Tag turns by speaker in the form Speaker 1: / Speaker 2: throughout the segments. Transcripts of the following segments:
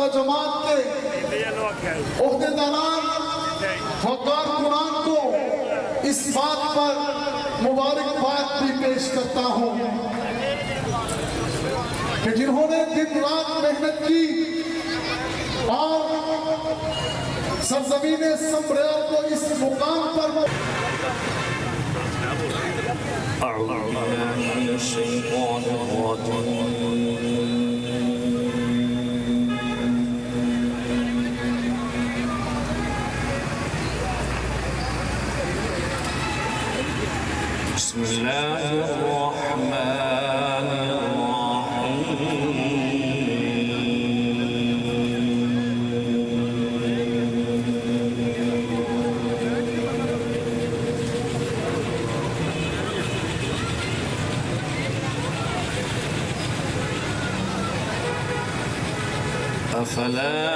Speaker 1: و جماعت کے عہدیداران و کارکنان کو اس بات پر مبارکباد بھی پیش کرتا ہوں کہ جنہوں نے دن رات محنت کی اور سرزمین سمبریال کو اس مقام پر
Speaker 2: أعوذ بالله من الشيطان الرجيم بسم الله الرحمن الرحيم أفلا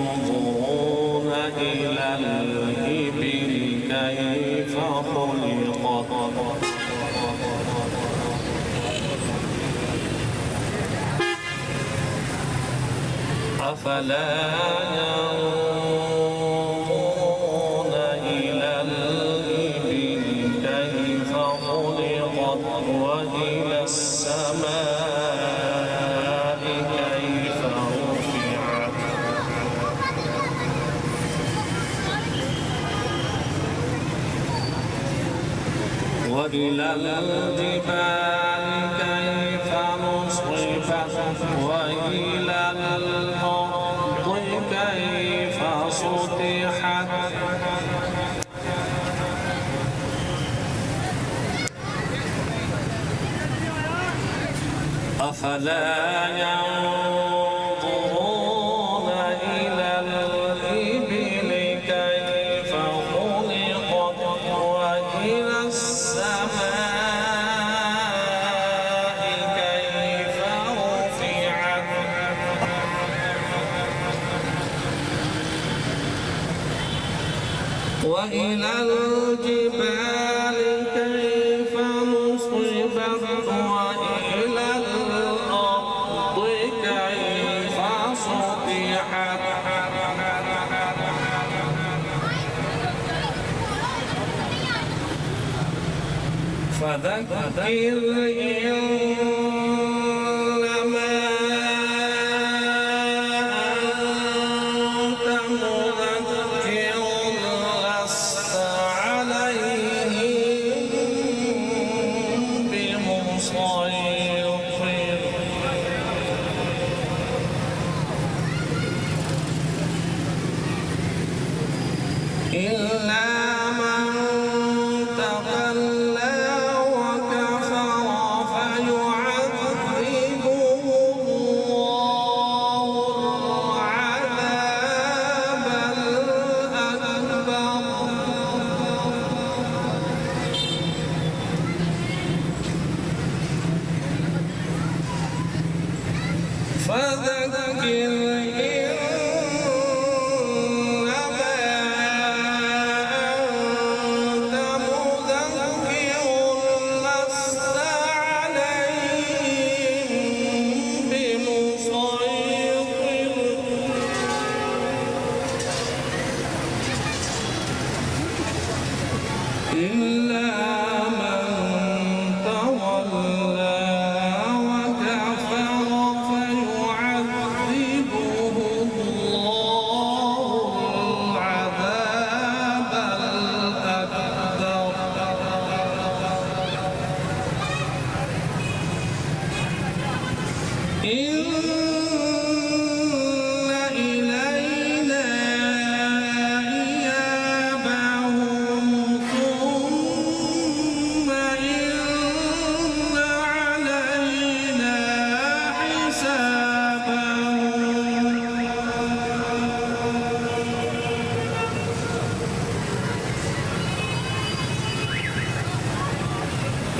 Speaker 2: ينظرون إلى الإبل كيف خلقت أفلا ينظرون إلى الإبل كيف خلقت وإلى السماء كيف رفعت وإلى الجبال كيف نصبت وإلى الأرض كيف سطحت أفلا ينظرون إلى الإبل كيف خلقت وإلى السماء كيف رفعت وإلى الجبال كيف نصبت وإلى الأرض كيف سطحت فذكر إنما أنت مذكر لست عليهم بمسيطر إلا من تولى وكفر فيعذبه الله العذاب الأكبر فذكر إلا من تولى وكفر فيعذبه الله العذاب الأكبر إن إلينا إيابهم ثم إن علينا حسابهم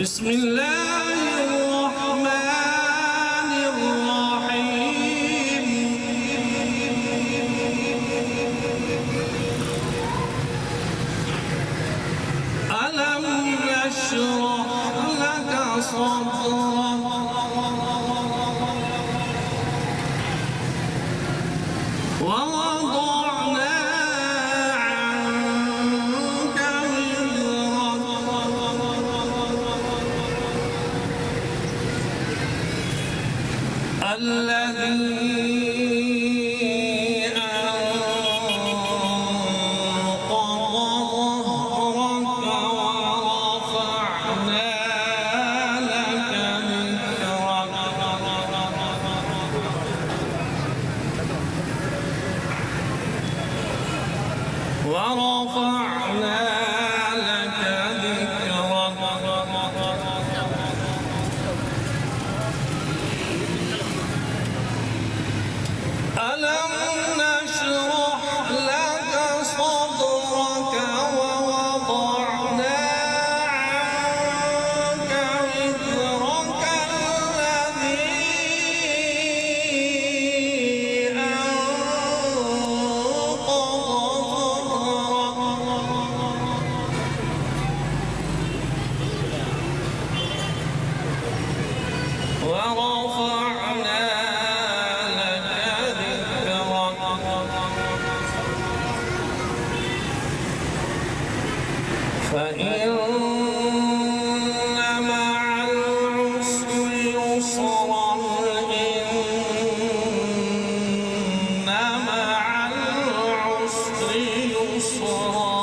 Speaker 2: بسم الله الرحمن الرحيم ألم نشرح لك صدرك ووضعنا عنك وزرك الذي ورفعنا لك ذكرك ألم نشرح لك صدرك ووضعنا عنك وزرك الذي ورفعنا لك ذكرك فإن مع العسر يسرا إن مع العسر يسرا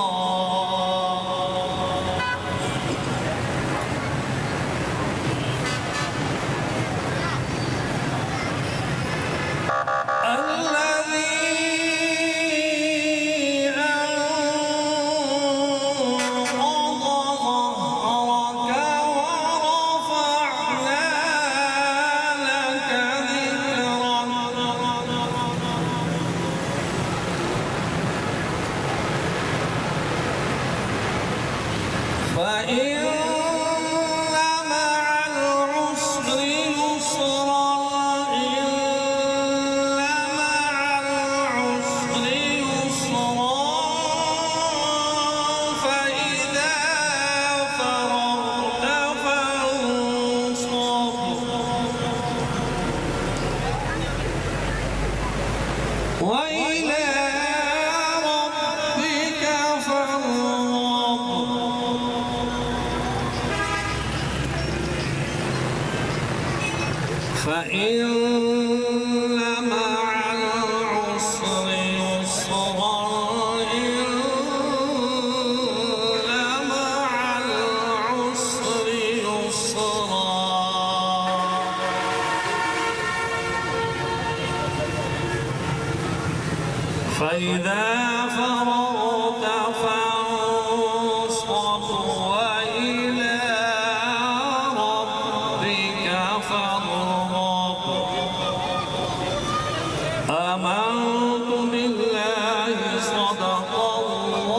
Speaker 2: فإن مع العسر يسرا إن مع العسر يسرا فإذا فرغت فانصب وإلى ربك فارغب فإن مع العسر يسرا إن مع العسر يسرا فإذا فرغت فانصب وإلى ربك فارغب آمنت بالله صدق الله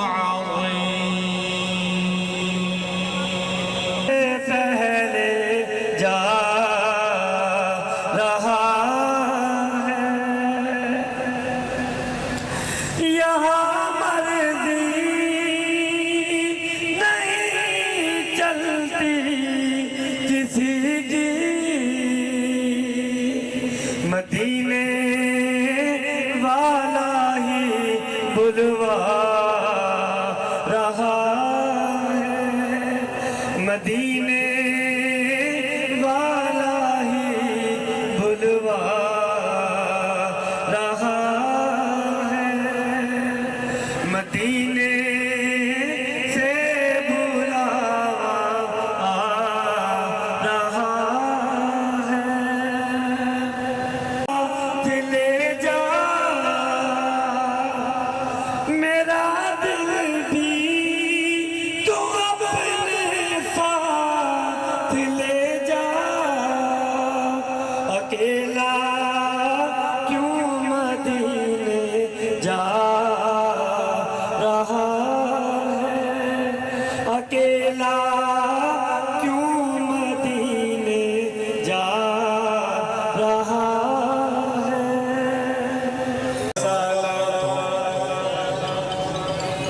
Speaker 2: العظيم
Speaker 3: پہلے جا رہا ہے یہاں مرضی نہیں چلتی کسی کی مدینے والا ہی بلوا رہا ہے مدینے والا ہی بلوا رہا ہے مدینے سے بلاوا آ رہا ہے لے جا میرا دل بھی تو اپنے ساتھ لے جا اکیلا کیوں مدینے جا رہا ہے اکیلا کیوں مدینے جا رہا ہے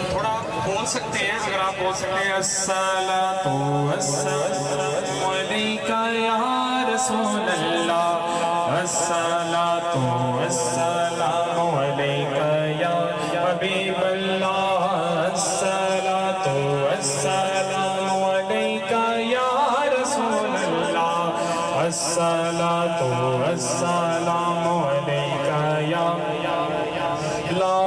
Speaker 4: تھوڑا بول سکتے ہیں اگر آپ بول سکتے ہیں الصلاۃ والسلام علیکہ یا رسول اللہ الصلاۃ والسلام عليك يا حبيب الله الصلاة والسلام عليك يا رسول الله الصلاة والسلام عليك يا لا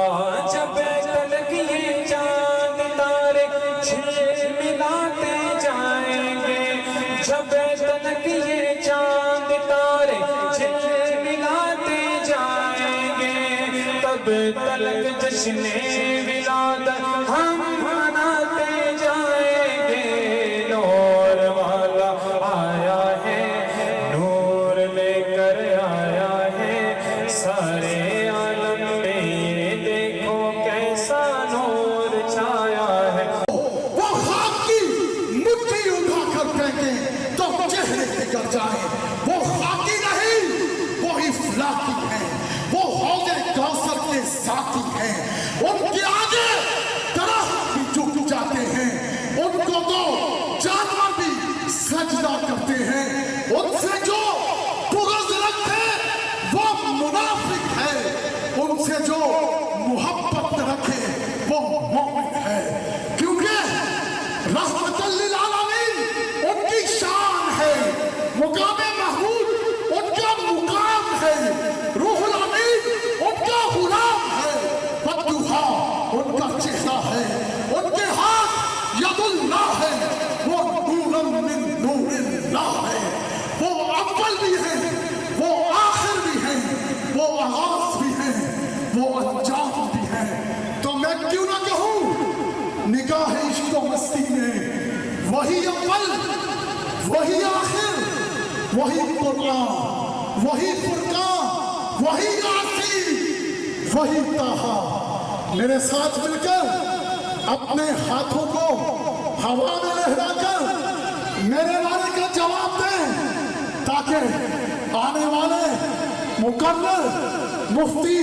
Speaker 4: جب تلک یہ چاند تارے جھلملاتے جائیں گے جب تلک یہ چاند تارے جھلملاتے جائیں گے تب تلک جشن ولادت ہم مناتے جائیں گے نور والا آیا ہے نور لے کر آیا ہے سارے عالم میں یہ دیکھو کیسا نور چھایا ہے
Speaker 1: وہ خاک کی مٹھی اٹھا کر پھینکیں تو چہرے بگڑ جائیں وہ خاکی نہیں وہ افلاکی ہیں وہ حوض کوثر کے ساتھی ہیں ان کے آگے درخت بھی جھک جاتے ہیں ان کو تو جانور بھی سجدہ کرتے ہیں ان سے جو بغض رکھتے وہ منافق ہے ان سے جو محبت رکھے وہ مومن ہے کیونکہ رحمت للعالمین ان کی شان ہے مقام محمود ان کا مقام ہے روح الامین ان کا غلام ہے بدوہا ان کا چہرہ ہے ان کے ہاتھ ید اللہ ہے وہ نور من نور اللہ ہے وہ اول بھی ہیں وہ آخر بھی ہیں وہ آغاز بھی ہیں وہ انجام بھی ہیں تو میں کیوں نہ کہوں نگاہ عشق و مستی میں وہی اول وہی آخر وہی قرآن وہی فرقان وہی یاسین وہی طٰہٰ میرے ساتھ مل کر اپنے ہاتھوں کو ہوا میں لہرا کر میرے نعرے کا جواب دیں تاکہ آنے والے مقرر مفتی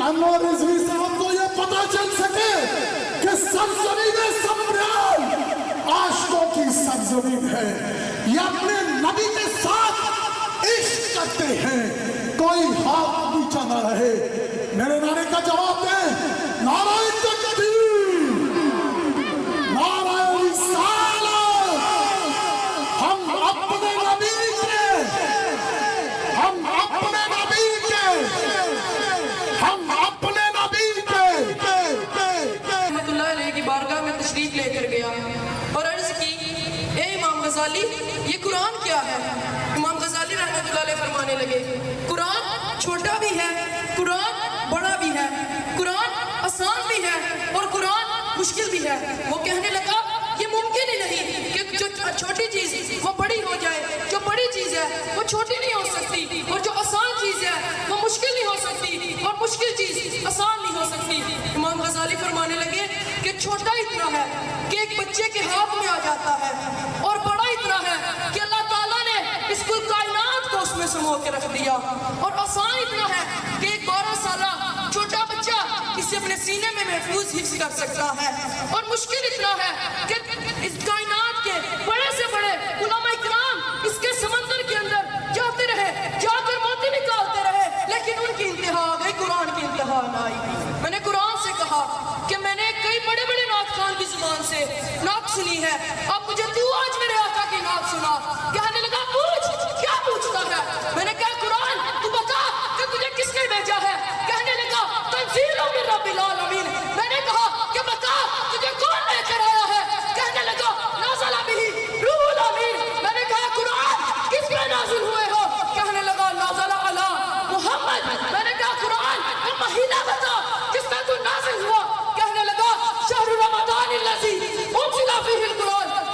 Speaker 1: انور رضوی صاحب کو یہ پتہ چل سکے کہ سرزمین سمریال عاشقوں کی سرزمین ہے یہ اپنے نبی کے ساتھ عشق کرتے ہیں کوئی ہاتھ نیچا نہ رہے میرے نعرے کا جواب دیں نعرہ تکبیر نعرہ رسالت ہم اپنے نبی کے ہم اپنے نبی کے ہم اپنے نبی کے
Speaker 5: رحمت اللہ علیہ کی بارگاہ میں تشریف لے کر گیا اور عرض کی اے امام غزالی یہ قرآن کیا ہے امام غزالی رحمت اللہ علیہ فرمانے لگے قرآن چھوٹا بھی ہے قرآن بڑا بھی ہے قرآن آسان بھی ہے اور قرآن مشکل بھی ہے وہ کہنے لگا یہ ممکن ہی نہیں کہ جو چھوٹی چیز وہ بڑی ہو جائے جو بڑی چیز ہے وہ چھوٹی نہیں ہو سکتی اور جو آسان چیز ہے وہ مشکل نہیں ہو سکتی اور مشکل چیز آسان نہیں ہو سکتی امام غزالی فرمانے لگے کہ چھوٹا اتنا ہے کہ ایک بچے کے ہاتھ میں آ جاتا ہے اور بڑا اتنا ہے کہ اللہ تعالیٰ نے اس کل کائنات کو اس میں سمو کے رکھ دیا اور آسان اتنا ہے کہ ایک 12 سالہ چھوٹا بچہ اسے اپنے سینے میں محفوظ حفظ کر سکتا ہے اور مشکل اتنا ہے کہ اس کائنات کے بڑے سے بڑے علماء اکرام اس کے سمندر کے اندر جاتے رہے جا کر موتی نکالتے رہے لیکن ان کی انتہا آ گئی قرآن کی انتہا نہ آئی میں نے قرآن سے کہا کہ میں نے کئی بڑے بڑے نعت خان کی زبان سے نعت سنی ہے اب مجھے تو آج میرے آقا کی نعت سنا کہنے لگا پوچھ کیا پوچھتا ہے میں نے کہا قرآن تو بتا کہ تجھے کس نے بھیجا ہے کہنے لگا تنزیل من رب العالمین میں نے کہا کہ بتا تجھے کون لے کر آیا ہے کہنے لگا نازل بہ روح الامین میں نے کہا قرآن کس پہ نازل ہوئے ہو کہنے لگا نازل علی محمد میں نے کہا قرآن کا مہینہ بتا کس پہ تو نازل ہوا کہنے لگا شہر رمضان الذی انزل فیہ القرآن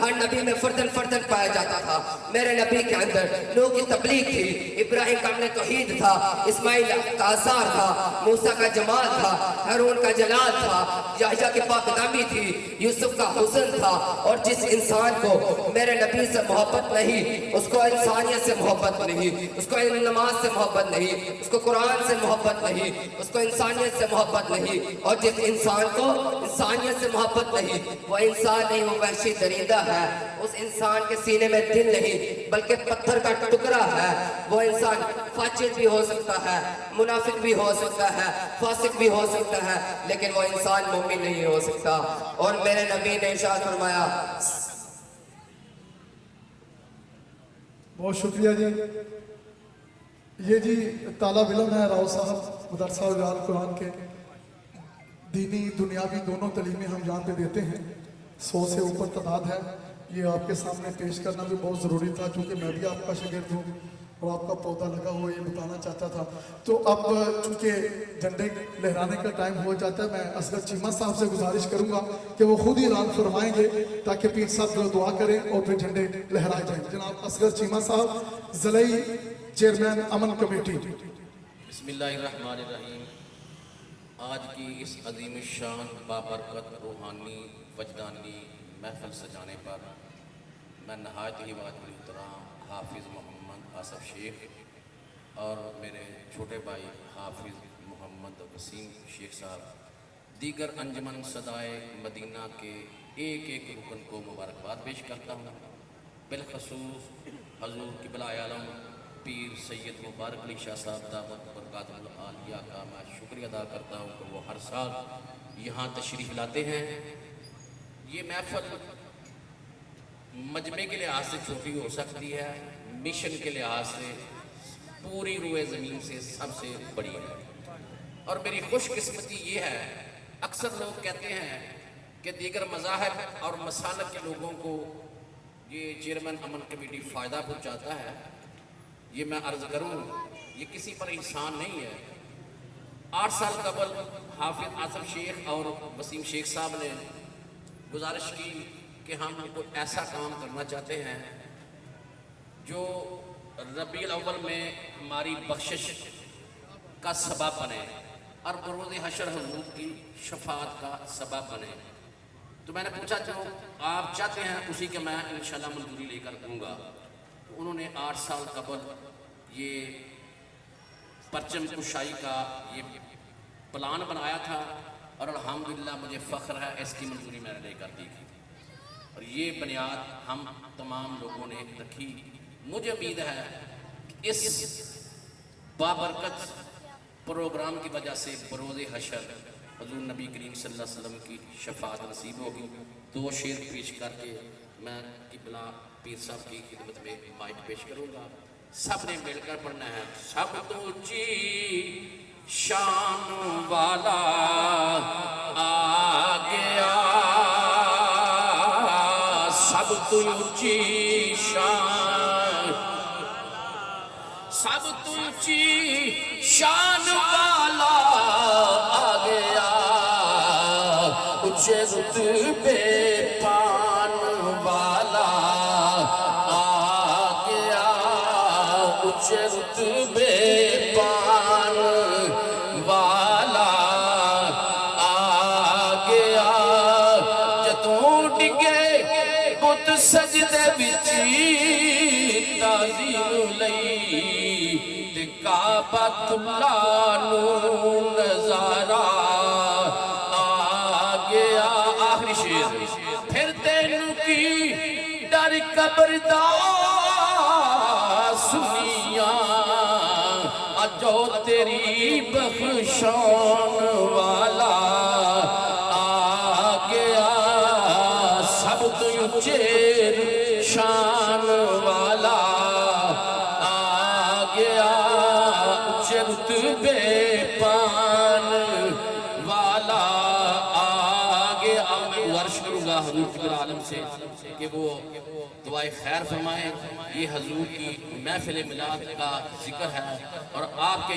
Speaker 6: ہر نبی میں فردن فردن پایا جاتا تھا. میرے نبی کے اندر نوح کی تبلیغ تھی, ابراہیم کا اپنے توحید تھا, اسماعیل کا آثار تھا, موسیٰ کا جمال تھا, ہارون کا جلال تھا, یحییٰ کی پاک نامی تھی, یوسف کا حسن تھا. اور جس انسان کو میرے نبی سے محبت نہیں, اس کو انسانیت سے محبت نہیں, اس کو نماز سے محبت نہیں, اس کو قرآن سے محبت نہیں, اس کو انسانیت سے محبت نہیں. اور جس انسان کو انسانیت سے محبت نہیں, وہ انسان نہیں, وہ وحشی درندہ ہے. اس انسان کے سینے میں دل نہیں بلکہ پتھر کا ٹکڑا ہے. وہ انسان فاجر بھی ہو سکتا ہے, منافق بھی ہو سکتا ہے, فاسق بھی ہو سکتا ہے, لیکن وہ انسان مومن نہیں ہو سکتا. اور میرے نبی نے ارشاد فرمایا.
Speaker 1: بہت شکریہ جی. یہ جی طالب علم ہے راؤ صاحب, مدرسہ اجال قرآن کے. دینی دنیاوی دونوں تعلیمیں ہم یہاں پہ دیتے ہیں, 100 سے اوپر تعداد ہے. یہ آپ کے سامنے پیش کرنا بھی بہت ضروری تھا کیونکہ میں بھی آپ کا شاگرد ہوں اور آپ کا پودا لگا ہوا یہ بتانا چاہتا تھا. تو اب چونکہ جھنڈے لہرانے کا ٹائم ہو جاتا ہے, میں اصغر چیمہ صاحب سے گزارش کروں گا کہ وہ خود ہی اعلان فرمائیں گے تاکہ پیر صاحب جو دعا کریں اور پھر جھنڈے لہرائے جائیں. جناب اصغر چیمہ صاحب, ضلعی چیئرمین امن کمیٹی.
Speaker 7: بسم اللہ الرحمن الرحیم. آج کی اس عظیم الشان بابرکت روحانی وجدانی محفل سجانے پر میں نہایت ہی واجب احترام حافظ محمد آصف شیخ اور میرے چھوٹے بھائی حافظ محمد وسیم شیخ صاحب, دیگر انجمن صدائے مدینہ کے ایک ایک رکن کو مبارکباد پیش کرتا ہوں. بالخصوص حضور قبلہ عالم پیر سید مبارک علی شاہ صاحب دعوت برکات العالیہ کا میں شکریہ ادا کرتا ہوں کہ وہ ہر سال یہاں تشریف لاتے ہیں. یہ محفل مجمع کے لحاظ سے چھوٹی ہو سکتی ہے, مشن کے لحاظ سے پوری روئے زمین سے سب سے بڑی ہے. اور میری خوش قسمتی یہ ہے, اکثر لوگ کہتے ہیں کہ دیگر مذاہب اور مسالک کے لوگوں کو یہ چیئرمین امن کمیٹی فائدہ پہنچاتا ہے. یہ میں عرض کروں, یہ کسی پر احسان نہیں ہے. 8 سال قبل حافظ آصف شیخ اور وسیم شیخ صاحب نے گزارش کی کہ ہم کو ایسا کام کرنا چاہتے ہیں جو ربیع الاول میں ہماری بخشش کا سبب بنے اور بروز حشر حضور کی شفاعت کا سبب بنے. تو میں نے پوچھا جو آپ چاہتے ہیں اسی کے میں انشاءاللہ منظوری لے کر دوں گا. انہوں نے 8 سال قبل یہ پرچم کشائی کا یہ پلان بنایا تھا اور الحمدللہ مجھے فخر ہے اس کی منظوری میں نے لے کر دی تھی. اور یہ بنیاد ہم تمام لوگوں نے رکھی. مجھے امید ہے کہ اس بابرکت پروگرام کی وجہ سے بروز حشر حضور نبی کریم صلی اللہ علیہ وسلم کی شفاعت نصیب ہوگی. 2 شعر پیش کر کے میں قبلہ پیر صاحب کی خدمت میں مائک پیش کروں گا. سب نے مل کر پڑھنا ہے. سب تو اونچی شان والا آ گیا, سب تو اونچی شان, سب تو اونچی شان والا آ گیا, اونچے رتبے پان والا آ گیا, اونچے رتبے پان والا آ گیا. جدوں ڈگے بت سجدے وچ تعظیم لئی تے کعبۃ اللہ نو نظارہ آ گیا. آخری شعر. پھر تینوں کی ڈر قبر دا سنیاں, جو تیری بخشان والا آ گیا, سب تو اونچے شان والا آ گیا, اونچے رتبے پان والا آ گیا. میں گزارش کروں گا حضور فکر عالم سے کہ وہ دعائے خیر فرمائیں. یہ حضور کی محفل میلاد کا ذکر ہے اور آپ کے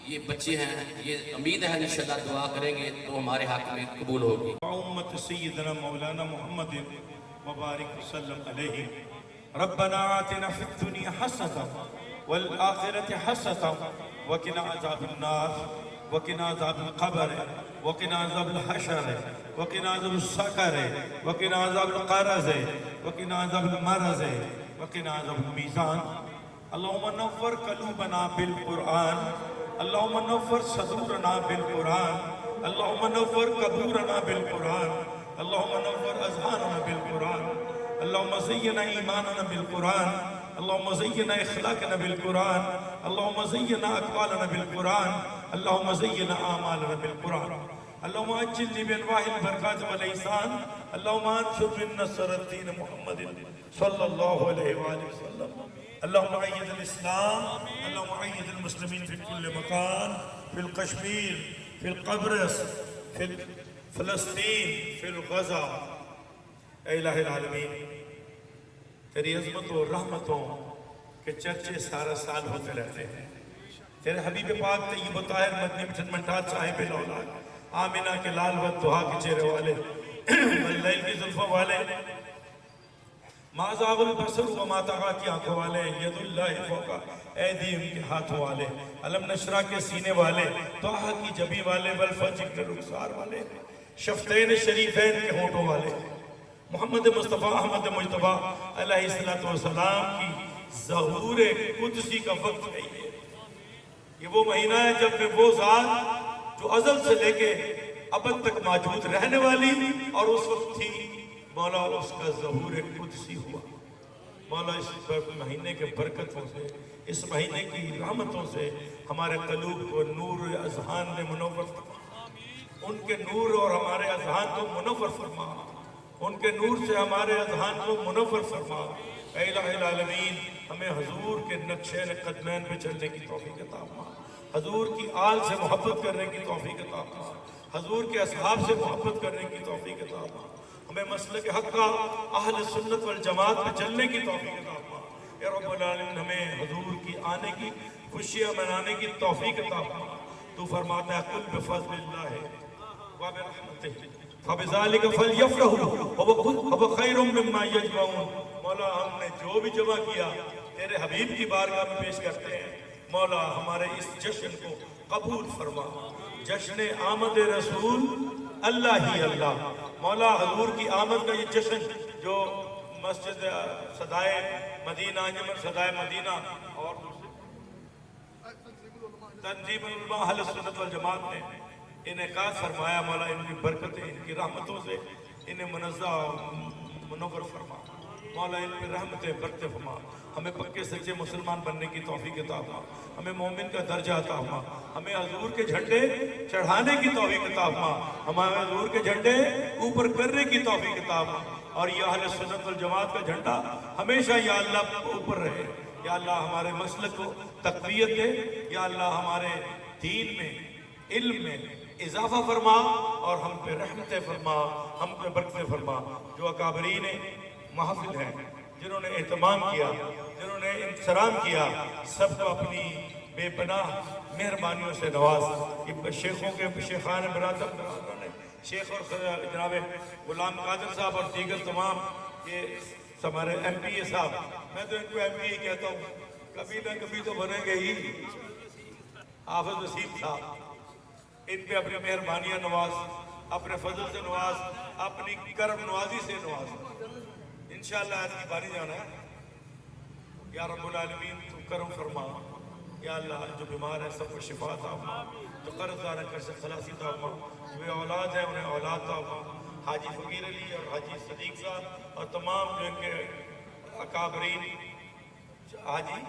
Speaker 7: یہ بچے ہیں, یہ امید ہے انشاءاللہ دعا کریں گے تو ہمارے حق میں قبول ہوگی.
Speaker 8: امت سیدنا مولانا محمد وبارك وسلم عليه ربنا آتنا في الدنيا حسنة والآخرة حسنة وقنا عذاب النار وقنا عذاب القبر وقنا عذاب الحشر وقنا عذاب السقر وقنا عذاب القرز وقنا عذاب المرض وقنا عذاب الميزان اللهم نور قلوبنا بالقرآن اللهم نور صدورنا بالقرآن اللهم نور قبورنا بالقرآن اللهم نور أذهاننا بالقرآن اللهم زينا إيماننا بالقرآن اللهم زينا إخلاقنا بالقرآن اللهم زينا أقوالنا بالقرآن اللهم زينا أعمالنا بالقرآن اللهم أجلني بأنواع البركات والإحسان اللهم أنصر من نصر الدين محمد صلى الله عليه وآله وسلم اللهم أيد الإسلام اللهم أيد المسلمين في كل مكان في الكشمير في القبرص في فلسطین فی الغزہ اے الہ العالمین تیری عظمتوں اور رحمتوں کے چرچے سارا سال ہوتے رہتے ہیں تیرے حبیب پاک طیب و طاہر مدنی مٹھن منٹات صاحب الاولاد آمینہ کے لال و دعا کے چہرے والے واللیل کی ظلفوں والے ما زاغ البصر و ما طغى کی آنکھوں والے ید اللہ فوقا ایدیم کے ہاتھوں والے علم نشرہ کے سینے والے توحہ کی جبی والے والفجر کے رخسار والے شفتین شریفین کے ہونٹوں والے محمد مصطفیٰ احمد مجتبہ علیہ السلام کی ظہور قدسی کا وقت ہے یہ وہ مہینہ ہے جب میں وہ ذات جو ازل سے لے کے ابد تک موجود رہنے والی اور اس وقت تھی مولا اس کا ظہور قدسی ہوا مولا اس مہینے کے برکتوں سے اس مہینے کی رحمتوں سے ہمارے قلوب کو نور اذہان میں منور فرما ان کے نور اور ہمارے اذہان کو منور فرما ان کے نور سے ہمارے اذہان کو منور فرما اے الہ العالمین ہمیں حضور کے نقشے قدمین پہ چلنے کی توفیق عطا فرما حضور کی آل سے محبت کرنے کی توفیق عطا فرما حضور کے اصحاب سے محبت کرنے کی توفیق عطا فرما ہمیں مسلک حق کا اہل سنت والجماعت پہ چلنے کی توفیق عطا فرما اے رب العالمین ہمیں حضور کی آنے کی خوشیاں منانے کی توفیق عطا فرما تو فرماتا ہے قل بفضل اللہ وبرحمته فبذلك فليفرحوا هو خير مما يجمعون مولا ہم نے جو بھی جمع کیا تیرے حبیب کی بارگاہ میں پیش کرتے ہیں مولا ہمارے اس جشن کو قبول فرما جشن آمد رسول اللہ ہی اللہ مولا حضور کی آمد کا یہ جشن جو مسجد صدائے مدینہ انجمن صدائے مدینہ اور تنظیم العلماء اہل سنت والجماعت نے انعقاد فرمایا مولا ان کی برکتیں ان کی رحمتوں سے انہیں منزہ منور فرما مولا ان پہ رحمتیں برکتیں فرما ہمیں پکے سچے مسلمان بننے کی توفیق عطا فرما ہمیں مومن کا درجہ عطا فرما ہمیں حضور کے جھنڈے چڑھانے کی توفیق عطا فرما ہمیں حضور کے جھنڈے اوپر کرنے کی توفیق عطا فرما اور یہ اہل سنت والجماعت کا جھنڈا ہمیشہ یا اللہ اوپر رہے یا اللہ ہمارے مسلک کو تقویت دے یا اللہ ہمارے دین میں علم میں اضافہ فرما اور ہم پہ رحمتیں فرما ہم پہ برکتیں فرما جو اکابرین محفل ہیں جنہوں نے اہتمام کیا جنہوں نے انتظام کیا سب کو اپنی بے پناہ مہربانیوں سے نواز شیخوں کے شیخان برادر نے شیخ اور جناب غلام قادر صاحب اور دیگر تمام یہ ہمارے ایم پی اے صاحب میں تو ان کو ایم پی اے کہتا ہوں کبھی نہ کبھی تو بنے گے ہی حافظ نصیب صاحب ان پہ اپنی مہربانیاں نواز اپنے فضل سے نواز اپنی کرم نوازی سے نواز انشاءاللہ آج کی باری جانا ہے یا رب العالمین تو کرم فرما یا اللہ جو بیمار ہے سب کو شفا عطا فرما جو قرض دار ہے قرض سے خلاصی عطا فرما جو اولاد ہے انہیں اولاد عطا فرما حاجی فقیر علی اور حاجی صدیق صاحب اور تمام جو ان کے اکابرین حاجی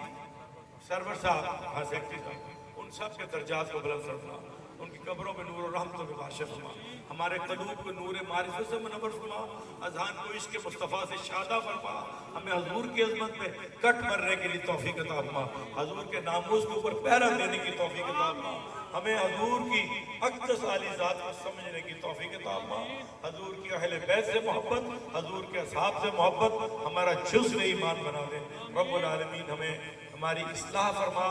Speaker 8: سرور صاحب ہاں سیکٹری صاحب ان سب کے درجات کو بلند فرما ان کی قبروں میں نور و رحمتوں کے باشر فرما ہمارے قلوب کو نور معرفت سے منور فرما اذہان کو عشق مصطفیٰ سے شادہ فرما ہمیں حضور کی عظمت میں کٹ مرنے کے لیے توفیق عطا فرما حضور کے ناموز کے اوپر پہرا دینے کی توفیق عطا فرما ہمیں حضور کی اقدس عالی ذات کو سمجھنے کی توفیق عطا فرما حضور کی اہل بیت سے محبت حضور کے اصحاب سے محبت ہمارا جزو ایمان بنا دے رب العالمین ہمیں ہماری اصلاح فرما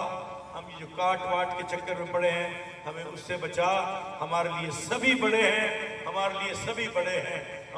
Speaker 8: ہم جو کاٹ واٹ کے چکر میں پڑے ہیں ہمیں اس سے بچا ہمارے لیے سبھی بڑے ہیں ہمارے لیے سبھی بڑے ہیں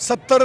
Speaker 9: 70